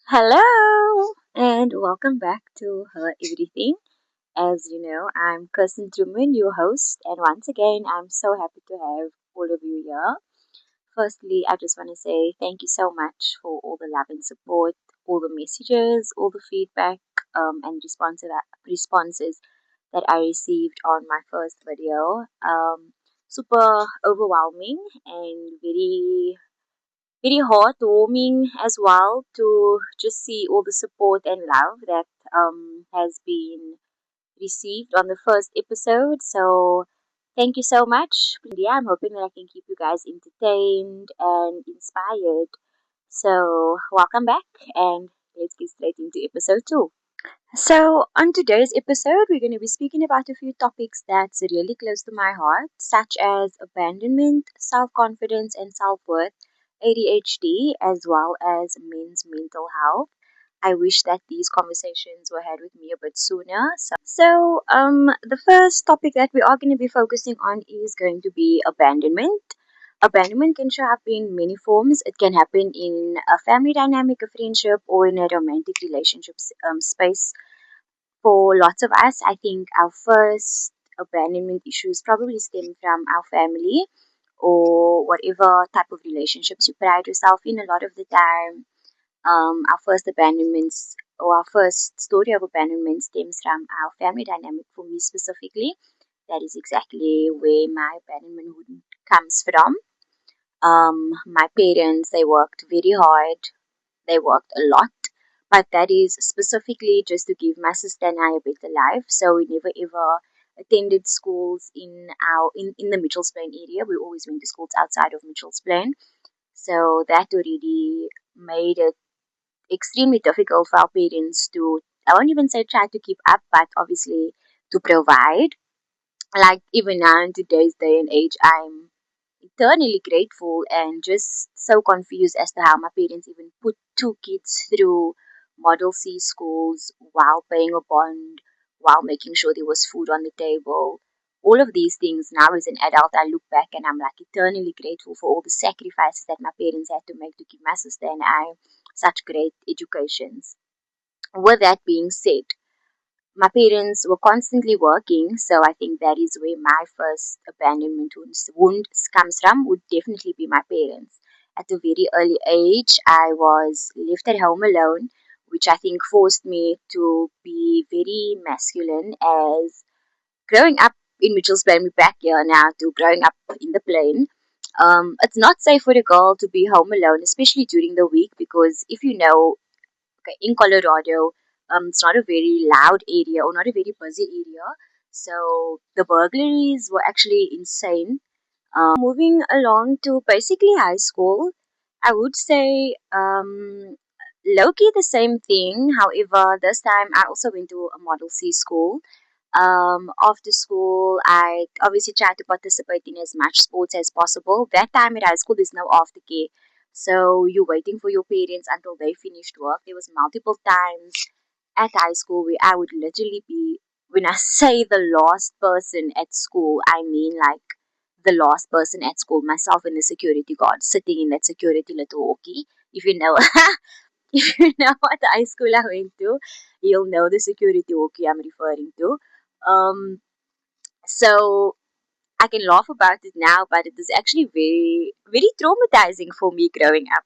Hello and welcome back to Her Everything. As you know, I'm Kirsten Truman, your host, and once again, I'm so happy to have all of you here. Firstly, I just want to say thank you so much for all the love and support, all the messages, all the feedback, and responses that I received on my first video. Super overwhelming and very heartwarming as well to just see all the support and love that has been received on the first episode. So thank you so much. Yeah, I'm hoping that I can keep you guys entertained and inspired. So welcome back and let's get straight into episode 2. So, on today's episode, we're going to be speaking about a few topics that's really close to my heart, such as abandonment, self confidence, and self worth, ADHD, as well as men's mental health. I wish that these conversations were had with me a bit sooner. The first topic that we are going to be focusing on is going to be abandonment. Abandonment can show up in many forms. It can happen in a family dynamic, a friendship, or in a romantic relationship space. For lots of us, I think our first abandonment issues probably stem from our family or whatever type of relationships you pride yourself in. A lot of the time, our first abandonments or our first story of abandonment stems from our family dynamic. For me specifically, that is exactly where my abandonment comes from. My parents, they worked very hard, they worked a lot, but that is specifically just to give my sister and I a better life. So we never ever attended schools in the Mitchells Plain area. We always went to schools outside of Mitchells Plain. So that already made it extremely difficult for our parents to, I won't even say try to keep up, but obviously to provide. Like even now in today's day and age, I'm eternally grateful and just so confused as to how my parents even put two kids through Model C schools while paying a bond, while making sure there was food on the table. All of these things now as an adult, I look back and I'm like eternally grateful for all the sacrifices that my parents had to make to give my sister and I such great educations. With that being said, my parents were constantly working, so I think that is where my first abandonment wound comes from, would definitely be my parents. At a very early age, I was left at home alone, which I think forced me to be very masculine as growing up in Mitchell's Plain, we're back here now to growing up in the plain. It's not safe for a girl to be home alone, especially during the week, because if you know, okay, in Colorado, it's not a very loud area or not a very busy area. So the burglaries were actually insane. Moving along to basically high school, I would say low key the same thing. However, this time I also went to a Model C school. After school, I obviously tried to participate in as much sports as possible. That time at high school, there's no aftercare. So you're waiting for your parents until they finished work. There was multiple times at high school where I would literally be, when I say the last person at school, I mean like the last person at school, myself and the security guard sitting in that security little walkie. If you know, if you know what high school I went to, you'll know the security walkie I'm referring to. Um, so I can laugh about it now, but it was actually very traumatizing for me growing up.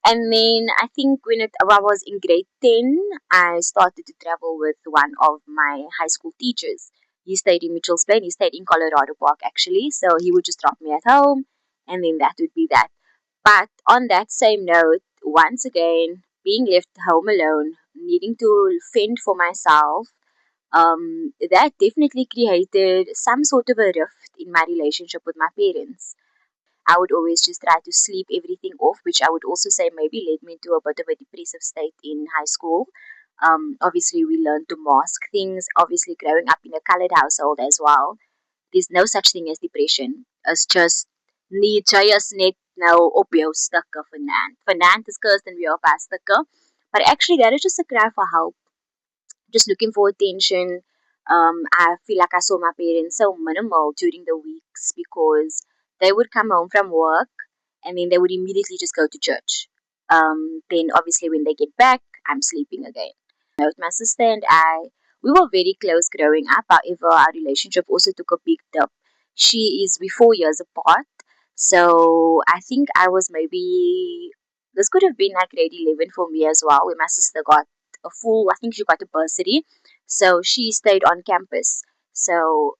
And then I think when I was in grade 10, I started to travel with one of my high school teachers. He stayed in Mitchell's Plain, he stayed in Colorado Park actually, so he would just drop me at home, and then that would be that. But on that same note, once again, being left home alone, needing to fend for myself, that definitely created some sort of a rift in my relationship with my parents. I would always just try to sleep everything off, which I would also say maybe led me to a bit of a depressive state in high school. Obviously, we learned to mask things. Obviously, growing up in a colored household as well, there's no such thing as depression. It's just nie jy is net nou op jou stukke vanaand. Vanaand is Kirsten weer op haar stukke. But actually, that is just a cry for help, just looking for attention. I feel like I saw my parents so minimal during the weeks because they would come home from work and then they would immediately just go to church. Then obviously when they get back, I'm sleeping again. With my sister and I, we were very close growing up. However, our relationship also took a big dip. She is we 4 years apart, so I think I was maybe this could have been like grade 11 for me as well, where my sister got a full. I think she got a bursary, so she stayed on campus. So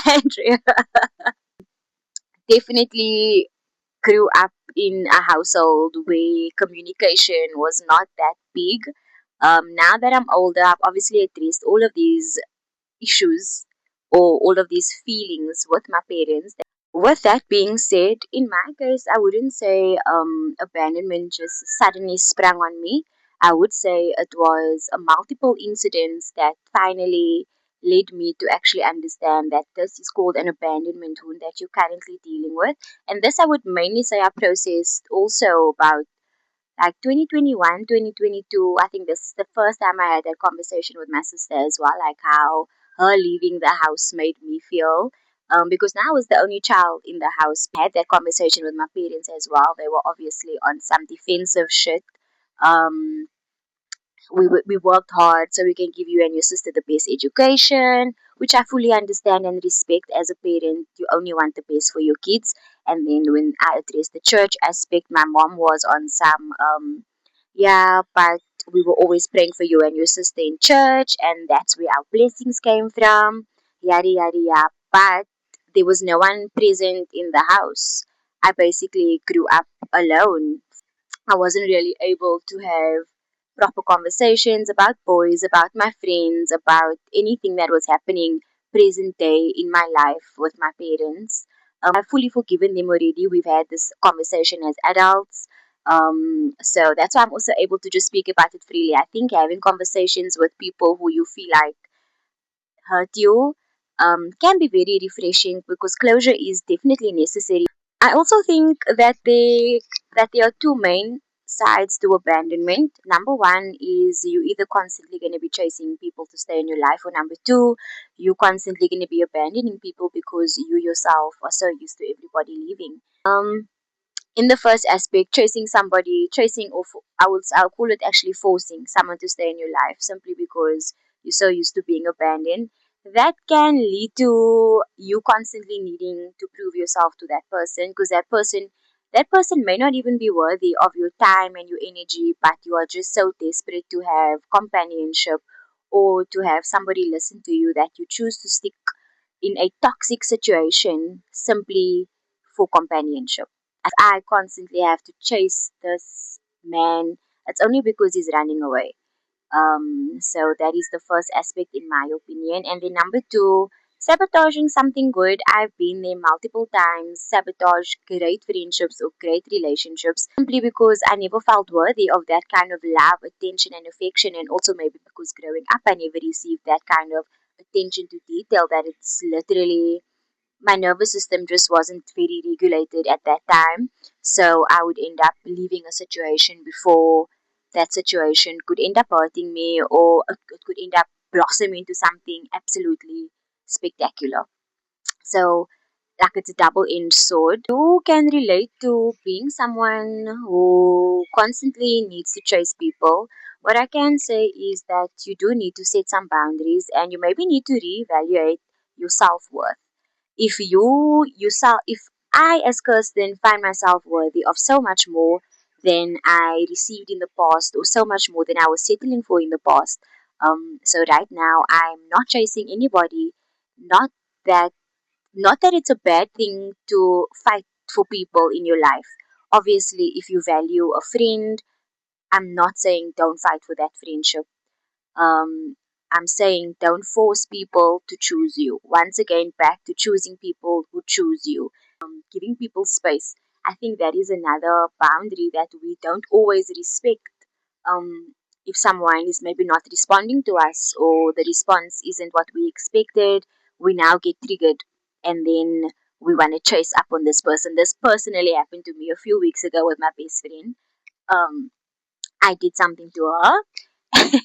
Andrea definitely grew up in a household where communication was not that big. Now that I'm older, I've obviously addressed all of these issues or all of these feelings with my parents. With that being said, in my case, I wouldn't say abandonment just suddenly sprung on me. I would say it was a multiple incidents that finally led me to actually understand that this is called an abandonment wound that you're currently dealing with. And this I would mainly say I processed also about like 2021, 2022. I think this is the first time I had that conversation with my sister as well, like how her leaving the house made me feel. Because now I was the only child in the house. I had that conversation with my parents as well. They were obviously on some defensive shit. Um, we worked hard so we can give you and your sister the best education, which I fully understand and respect. As a parent, you only want the best for your kids. And then when I addressed the church aspect, my mom was on some yeah, but we were always praying for you and your sister in church, and that's where our blessings came from, yada yada yada. But there was no one present in the house. I basically grew up alone. I wasn't really able to have proper conversations about boys, about my friends, about anything that was happening present day in my life with my parents. I've fully forgiven them already. We've had this conversation as adults. So that's why I'm also able to just speak about it freely. I think having conversations with people who you feel like hurt you can be very refreshing because closure is definitely necessary. I also think that there are two main sides to abandonment. Number one is you either constantly going to be chasing people to stay in your life, or number two, you constantly going to be abandoning people because you yourself are so used to everybody leaving. In the first aspect, chasing somebody, chasing or I'll call it actually forcing someone to stay in your life simply because you're so used to being abandoned. That can lead to you constantly needing to prove yourself to that person because that person may not even be worthy of your time and your energy, but you are just so desperate to have companionship or to have somebody listen to you that you choose to stick in a toxic situation simply for companionship. I constantly have to chase this man, it's only because he's running away. So that is the first aspect in my opinion. And then number two, sabotaging something good. I've been there multiple times, sabotage great friendships or great relationships simply because I never felt worthy of that kind of love, attention, and affection. And also maybe because growing up I never received that kind of attention to detail that it's literally my nervous system just wasn't very regulated at that time. So I would end up leaving a situation before that situation could end up hurting me or it could end up blossoming into something absolutely spectacular. So, like it's a double-edged sword. You can relate to being someone who constantly needs to chase people. What I can say is that you do need to set some boundaries and you maybe need to reevaluate your self-worth. If I as Kirsten find myself worthy of so much more than I received in the past or so much more than I was settling for in the past. So right now I'm not chasing anybody. Not that not that it's a bad thing to fight for people in your life. Obviously, if you value a friend, I'm not saying don't fight for that friendship. um, I'm saying don't force people to choose you. Once again, back to choosing people who choose you, giving people space. I think that is another boundary that we don't always respect. If someone is maybe not responding to us or the response isn't what we expected, we now get triggered and then we want to chase up on this person. This personally happened to me a few weeks ago with my best friend. Um, I did something to her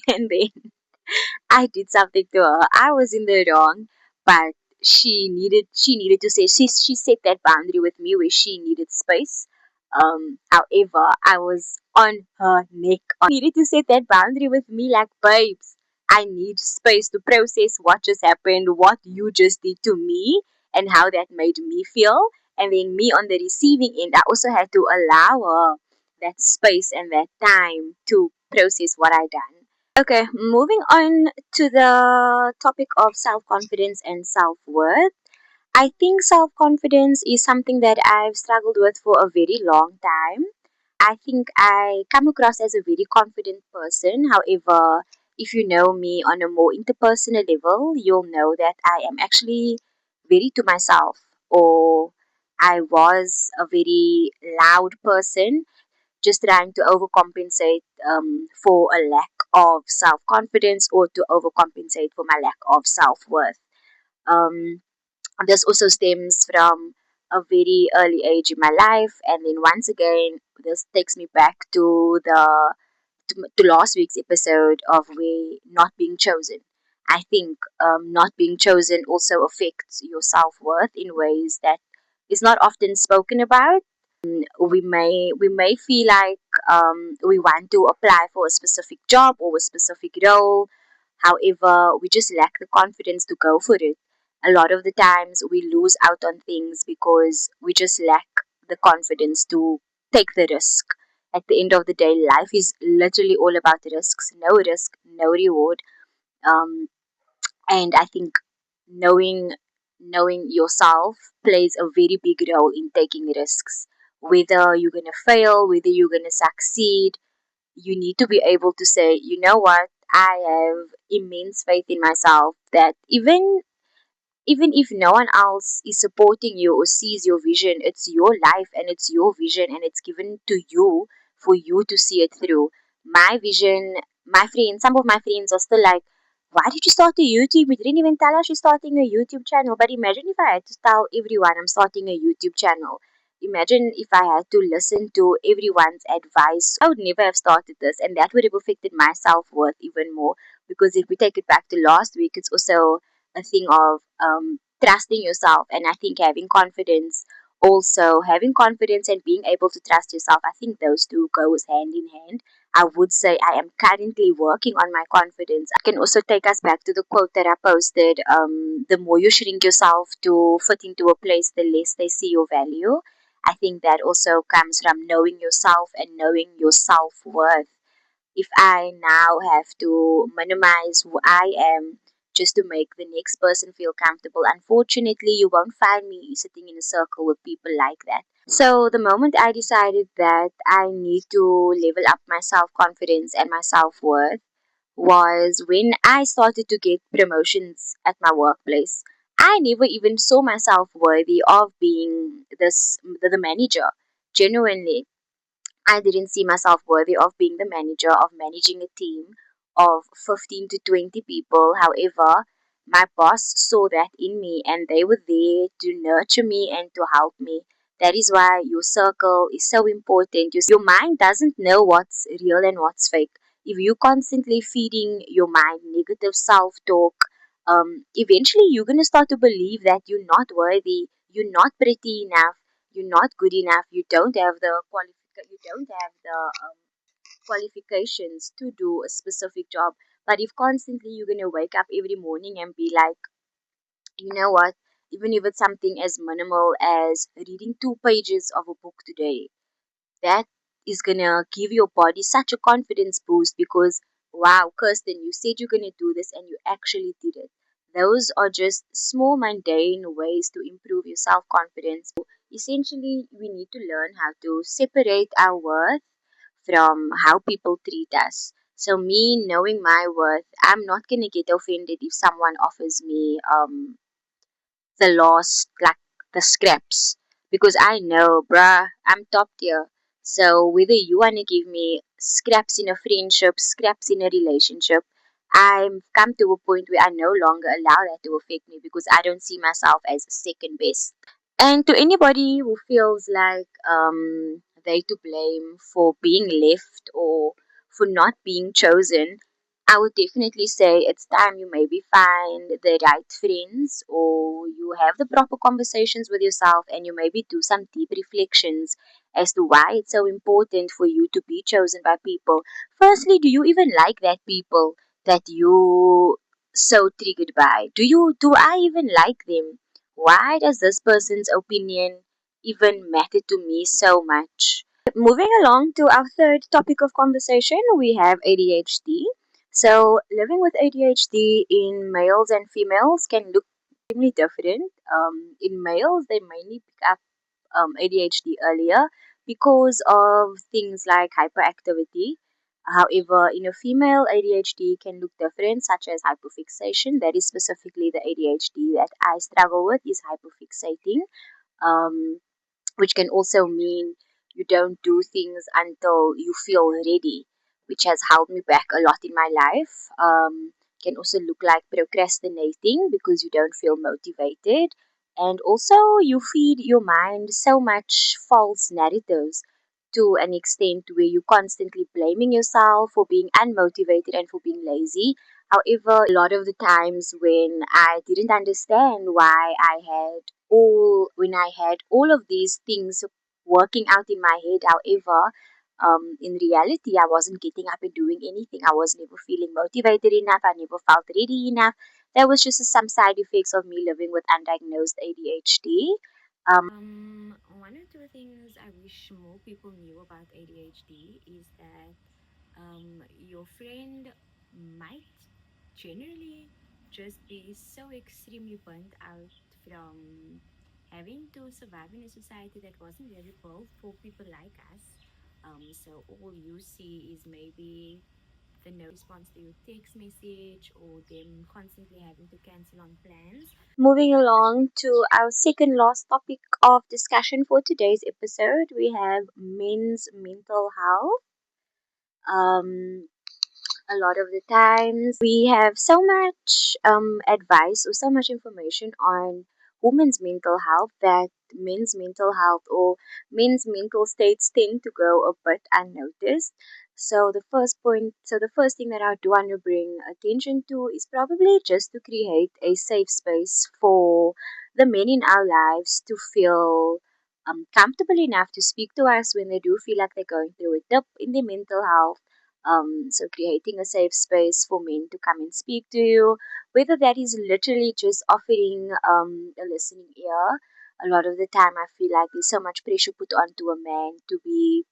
and then I did something to her. I was in the wrong, but she needed to say she set that boundary with me where she needed space. However, I was on her neck. Needed to set that boundary with me, like, babes, I need space to process what just happened, what you just did to me, and how that made me feel. And then me on the receiving end, I also had to allow her that space and that time to process what I done. Okay, moving on to the topic of self confidence and self worth. I think self confidence is something that I've struggled with for a very long time. I think I come across as a very confident person. However, if you know me on a more interpersonal level, you'll know that I am actually very to myself, or I was a very loud person, just trying to overcompensate for a lack of self confidence or to overcompensate for my lack of self worth. Um, this also stems from a very early age in my life, and then once again, this takes me back to to last week's episode of we not being chosen. I think not being chosen also affects your self worth in ways that is not often spoken about. We may feel like we want to apply for a specific job or a specific role. However, we just lack the confidence to go for it. A lot of the times we lose out on things because we just lack the confidence to take the risk. At the end of the day, life is literally all about risks. No risk, no reward. Um, and I think knowing knowing yourself plays a very big role in taking risks. Whether you're gonna fail, whether you're gonna succeed, you need to be able to say, you know what, I have immense faith in myself that even if no one else is supporting you or sees your vision, it's your life and it's your vision and it's given to you for you to see it through. My vision, my friends, some of my friends are still like, why did you start a YouTube? We didn't even tell us you're starting a YouTube channel. But imagine if I had to tell everyone I'm starting a YouTube channel. Imagine if I had to listen to everyone's advice. I would never have started this, and that would have affected my self worth even more. Because if we take it back to last week, it's also a thing of trusting yourself, and I think having confidence, also having confidence and being able to trust yourself, I think those two goes hand in hand. I would say I am currently working on my confidence. I can also take us back to the quote that I posted, the more you shrink yourself to fit into a place, the less they see your value. I think that also comes from knowing yourself and knowing your self-worth. If I now have to minimize who I am just to make the next person feel comfortable, unfortunately, you won't find me sitting in a circle with people like that. So, the moment I decided that I need to level up my self confidence and my self worth was when I started to get promotions at my workplace. I never even saw myself worthy of being the manager. Genuinely, I didn't see myself worthy of being the manager, of managing a team of 15 to 20 people. However, my boss saw that in me and they were there to nurture me and to help me. That is why your circle is so important. Your mind doesn't know what's real and what's fake. If you constantly feeding your mind negative self talk, eventually you're gonna start to believe that you're not worthy, you're not pretty enough, you're not good enough, you don't have the qualifications to do a specific job. But if constantly you're gonna wake up every morning and be like, you know what, even if it's something as minimal as reading 2 pages of a book today, that is gonna give your body such a confidence boost because wow, Kirsten, you said you're gonna do this and you actually did it. Those are just small mundane ways to improve your self confidence. Essentially, we need to learn how to separate our worth from how people treat us. So me knowing my worth, I'm not gonna get offended if someone offers me the lost, like the scraps, because I know, bruh, I'm top tier. So whether you wanna give me scraps in a friendship, scraps in a relationship, I've come to a point where I no longer allow that to affect me because I don't see myself as second best. And to anybody who feels like they to blame for being left or for not being chosen, I would definitely say it's time you maybe find the right friends or you have the proper conversations with yourself and you maybe do some deep reflections as to why it's so important for you to be chosen by people. Firstly, do you even like that people that you so triggered by? Do I even like them? Why does this person's opinion even matter to me so much? Moving along to our third topic of conversation, we have ADHD. So, living with ADHD in males and females can look extremely different. In males, they mainly pick up ADHD earlier because of things like hyperactivity. However, in a female, ADHD can look different, such as hyperfixation. That is specifically the ADHD that I struggle with, is hyperfixating. Um, which can also mean you don't do things until you feel ready, which has held me back a lot in my life. Can also look like procrastinating because you don't feel motivated. And also, you feed your mind so much false narratives to an extent where you're constantly blaming yourself for being unmotivated and for being lazy. However, a lot of the times when I didn't understand why when I had all of these things working out in my head, however, in reality, I wasn't getting up and doing anything. I was never feeling motivated enough. I never felt ready enough. That was just some side effects of me living with undiagnosed ADHD. One or two things I wish more people knew about ADHD is that your friend might generally just be so extremely burnt out from having to survive in a society that wasn't really built for people like us. So all you see is maybe the no response to your text message or them constantly having to cancel on plans. Moving along to our second last topic of discussion for today's episode, we have men's mental health. Um, a lot of the times we have so much advice or so much information on women's mental health that men's mental health or men's mental states tend to go a bit unnoticed. So the first thing that I do want to bring attention to is probably just to create a safe space for the men in our lives to feel comfortable enough to speak to us when they do feel like they're going through a dip in their mental health. So creating a safe space for men to come and speak to you, whether that is literally just offering a listening ear. A lot of the time, I feel like there's so much pressure put onto a man to be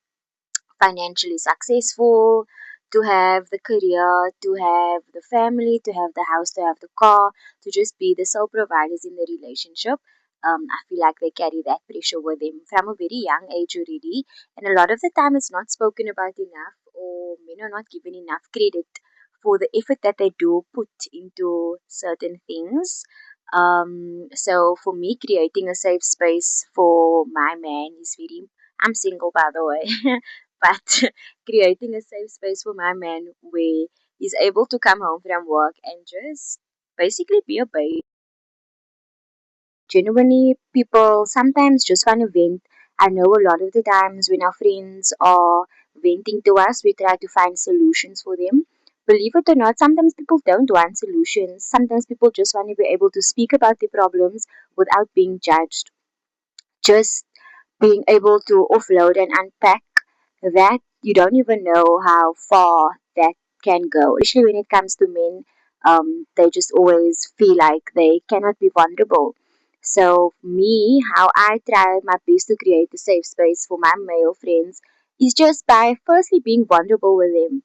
financially successful, to have the career, to have the family, to have the house, to have the car, to just be the sole providers in the relationship. I feel like they carry that pressure with them from a very young age already, and a lot of the time it's not spoken about enough, or men are not given enough credit for the effort that they do put into certain things. So for me, creating a safe space for my man is very. I'm single, by the way. But creating a safe space for my man where he's able to come home from work and just basically be a babe. Genuinely, people sometimes just want to vent. I know a lot of the times when our friends are venting to us, we try to find solutions for them. Believe it or not, sometimes people don't want solutions. Sometimes people just want to be able to speak about their problems without being judged. Just being able to offload and unpack that you don't even know how far that can go. Especially when it comes to men, they just always feel like they cannot be vulnerable. So, me, how I try my best to create a safe space for my male friends is just by firstly being vulnerable with them.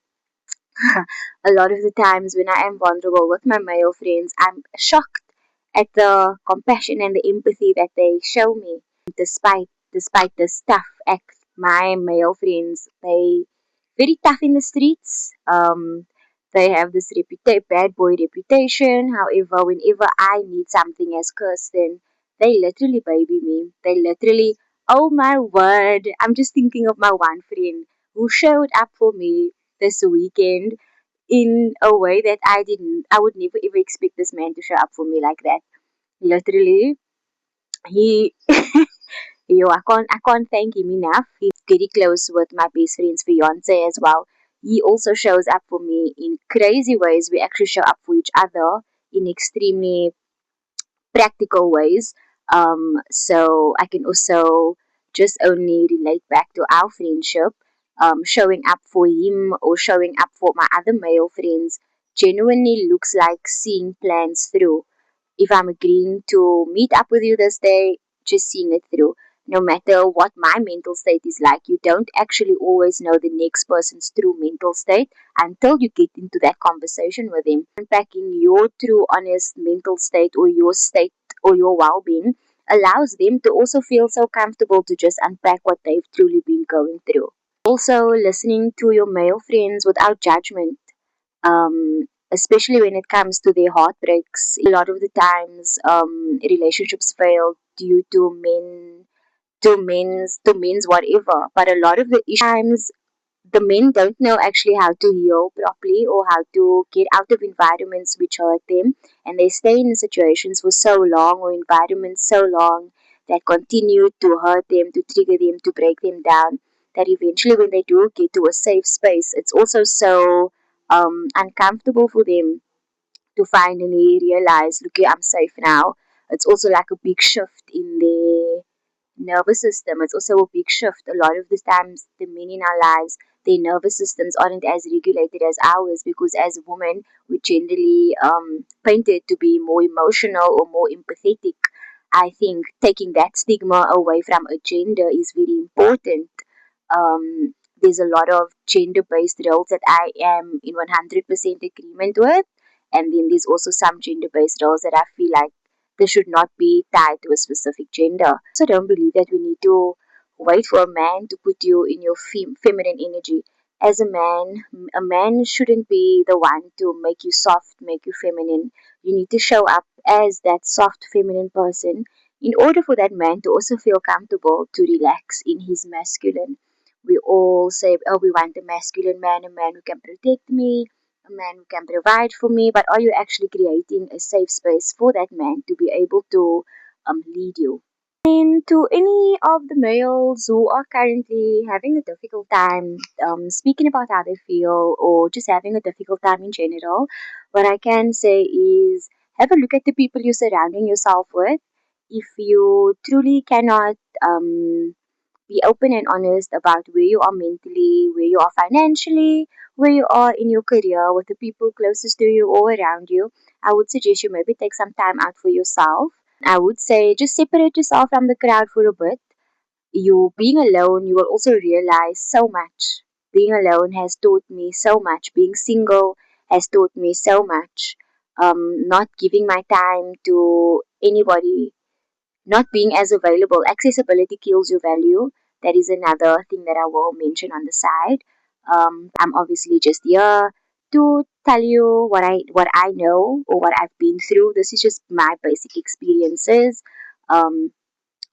A lot of the times when I am vulnerable with my male friends, I'm shocked at the compassion and the empathy that they show me. Despite the tough act, my male friends they very tough in the streets. They have this bad boy reputation. However, whenever I need something as Kirsten, they literally baby me. They literally, oh my word! I'm just thinking of my one friend who showed up for me this weekend in a way that I would never ever expect this man to show up for me like that. Literally, he, I can't thank him enough. He's very close with my best friend's fiance as well. He also shows up for me in crazy ways. We actually show up for each other in extremely practical ways. So I can also just only relate back to our friendship. Showing up for him or showing up for my other male friends genuinely looks like seeing plans through. If I'm agreeing to meet up with you this day, just seeing it through. No matter what my mental state is like, you don't actually always know the next person's true mental state until you get into that conversation with them. Unpacking your true, honest mental state or your well being allows them to also feel so comfortable to just unpack what they've truly been going through. Also, listening to your male friends without judgment, especially when it comes to their heartbreaks. A lot of the times, relationships fail due to men's whatever. But a lot of the times, the men don't know actually how to heal properly or how to get out of environments which hurt them, and they stay in situations for so long or environments so long that continue to hurt them, to trigger them, to break them down. That eventually, when they do get to a safe space, it's also so uncomfortable for them to finally realize, look, I'm safe now. It's also like a big shift in their nervous system. It's also a big shift. A lot of the times, the men in our lives, their nervous systems aren't as regulated as ours because as a woman, we generally painted to be more emotional or more empathetic. I think taking that stigma away from a gender is very important. There's a lot of gender based roles that I am in 100% agreement with, and then there's also some gender based roles that I feel like they should not be tied to a specific gender. So don't believe that we need to wait for a man to put you in your feminine energy. As a man shouldn't be the one to make you soft, make you feminine. You need to show up as that soft, feminine person in order for that man to also feel comfortable to relax in his masculine. We all say, oh, we want a masculine man, a man who can protect me, a man who can provide for me, but are you actually creating a safe space for that man to be able to lead you? And to any of the males who are currently having a difficult time speaking about how they feel or just having a difficult time in general, what I can say is have a look at the people you're surrounding yourself with. If you truly cannot be open and honest about where you are mentally, where you are financially, where you are in your career, with the people closest to you or around you, I would suggest you maybe take some time out for yourself. I would say just separate yourself from the crowd for a bit. You being alone, you will also realize so much. Being alone has taught me so much. Being single has taught me so much. Not giving my time to anybody, not being as available. Accessibility kills your value. That is another thing that I will mention on the side. I'm obviously just here to tell you what I know or what I've been through. This is just my basic experiences. Um,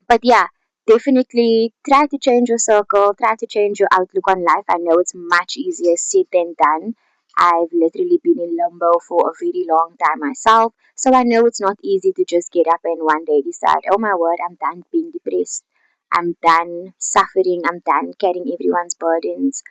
but yeah, definitely try to change your circle, try to change your outlook on life. I know it's much easier said than done. I've literally been in limbo for a very long time myself, so I know it's not easy to just get up and one day decide, oh my word, I'm done being depressed. I'm done suffering. I'm done carrying everyone's burdens.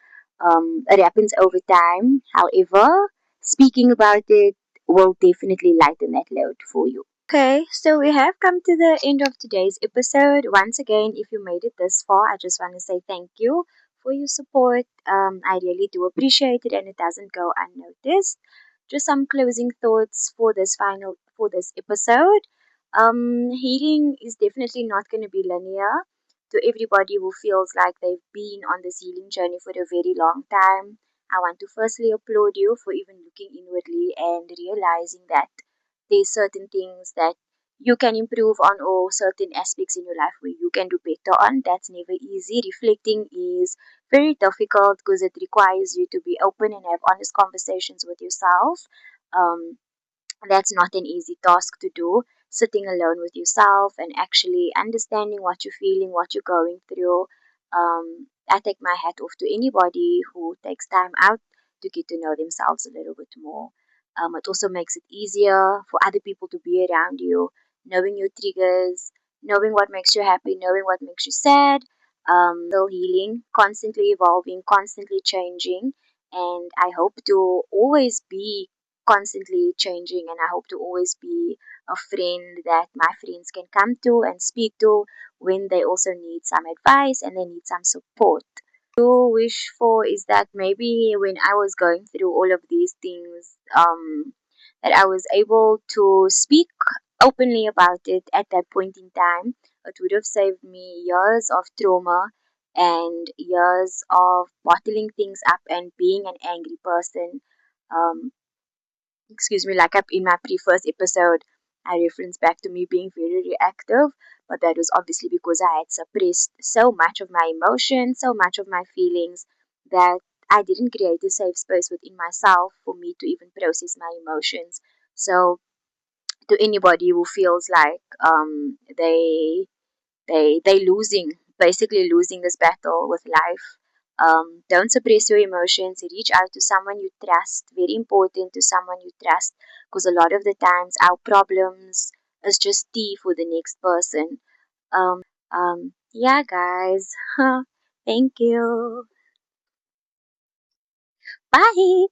It happens over time. However, speaking about it will definitely lighten that load for you. Okay, so we have come to the end of today's episode. Once again, if you made it this far, I just want to say thank you for your support. I really do appreciate it, and it doesn't go unnoticed. Just some closing thoughts for this episode. Healing is definitely not going to be linear. To everybody who feels like they've been on this healing journey for a very long time, I want to firstly applaud you for even looking inwardly and realizing that there's certain things that you can improve on or certain aspects in your life where you can do better on. That's never easy. Reflecting is very difficult because it requires you to be open and have honest conversations with yourself. Um, that's not an easy task to do. Sitting alone with yourself and actually understanding what you're feeling, what you're going through. I take my hat off to anybody who takes time out to get to know themselves a little bit more. It also makes it easier for other people to be around you, knowing your triggers, knowing what makes you happy, knowing what makes you sad. Still healing, constantly evolving, constantly changing, and I hope to always be constantly changing, and I hope to always be a friend that my friends can come to and speak to when they also need some advice and they need some support. Do wish for is that maybe when I was going through all of these things, that I was able to speak openly about it at that point in time. It would have saved me years of trauma and years of bottling things up and being an angry person. Um, Excuse me, like up in my first episode, I referenced back to me being very reactive, but that was obviously because I had suppressed so much of my emotions, so much of my feelings, that I didn't create a safe space within myself for me to even process my emotions. So, to anybody who feels like they losing, basically losing this battle with life. Don't suppress your emotions. Reach out to someone you trust. Very important, to someone you trust, because a lot of the times our problems is just tea for the next person. Yeah, guys. Thank you. Bye.